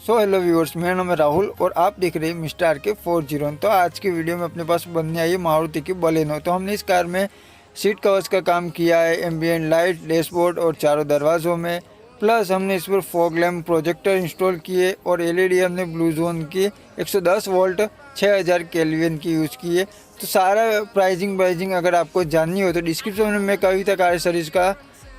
So hello viewers, मेरा नाम है राहुल और आप देख रहे हैं मिस्टर rk401। तो आज की वीडियो में अपने पास बनने आई है मारुति की बलेनो। तो हमने इस कार में सीट कवर्स का काम किया है, एम्बियंट लाइट, डैशबोर्ड और चारों दरवाज़ों में। प्लस हमने इस पर फॉग लैम्प प्रोजेक्टर इंस्टॉल किए और एलईडी हमने ब्लू जोन की 110 वोल्ट 6000 केल्विन की यूज़ की है। तो सारा प्राइजिंग अगर आपको जाननी हो तो डिस्क्रिप्शन में मैं कविता कार सर्विस का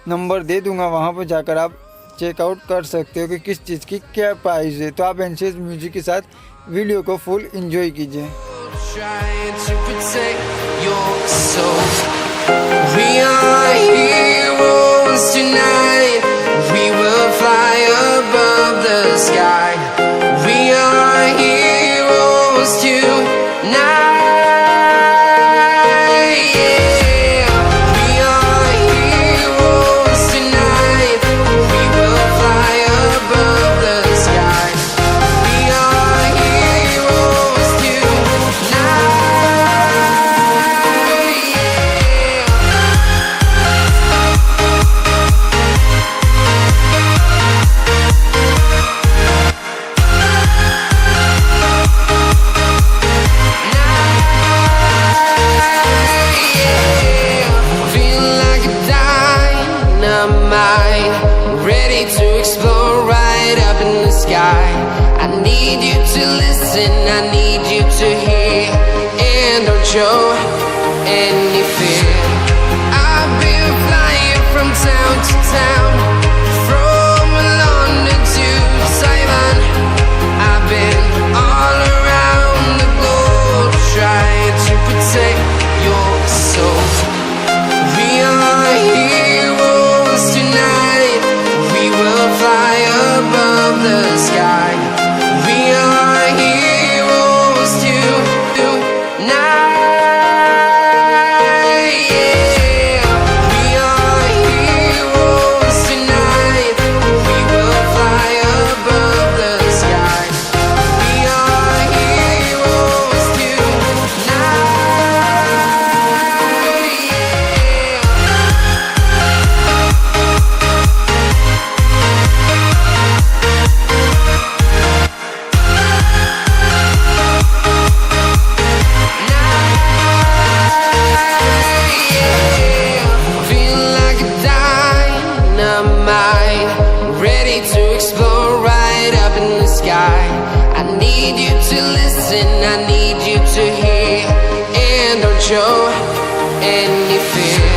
नंबर दे दूँगा, वहाँ पर जाकर आप चेकआउट कर सकते हो कि किस चीज़ की क्या प्राइस है। तो आप एनसीएस म्यूजिक के साथ वीडियो को फुल एंजॉय कीजिए। Ready to explore right up in the sky. I need you to listen, I need you to hear, and don't show any fear. I've been flying from town to town, from London to Taiwan. I've been all around the globe trying to protect your soul. We are heroes tonight, we will fly above the sky. We are heroes tonight. Yeah. We are heroes tonight, we will fly above the sky. We are heroes tonight. Ready to explore right up in the sky. I need you to listen, I need you to hear, and don't show any fear.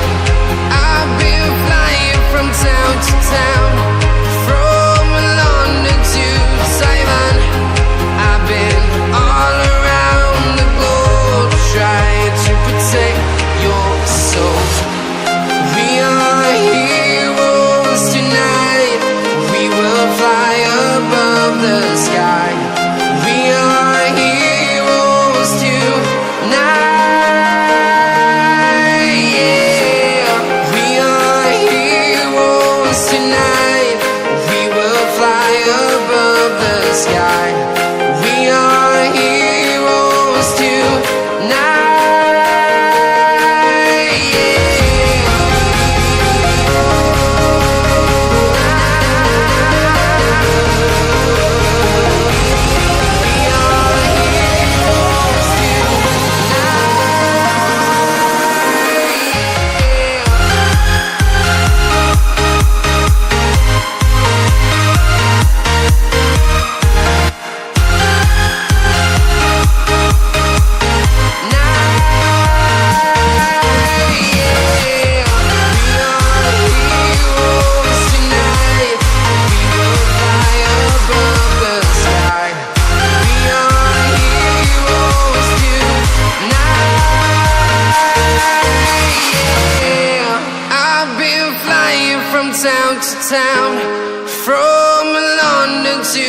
I've been flying from town to town, from London to Taiwan. I've been all around the globe trying to protect your soul. We are heroes tonight, we will fly above the sky. We are heroes tonight. Yeah. We are heroes tonight, we will fly above the sky. We are heroes tonight. Town to town, from London to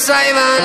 Taiwan.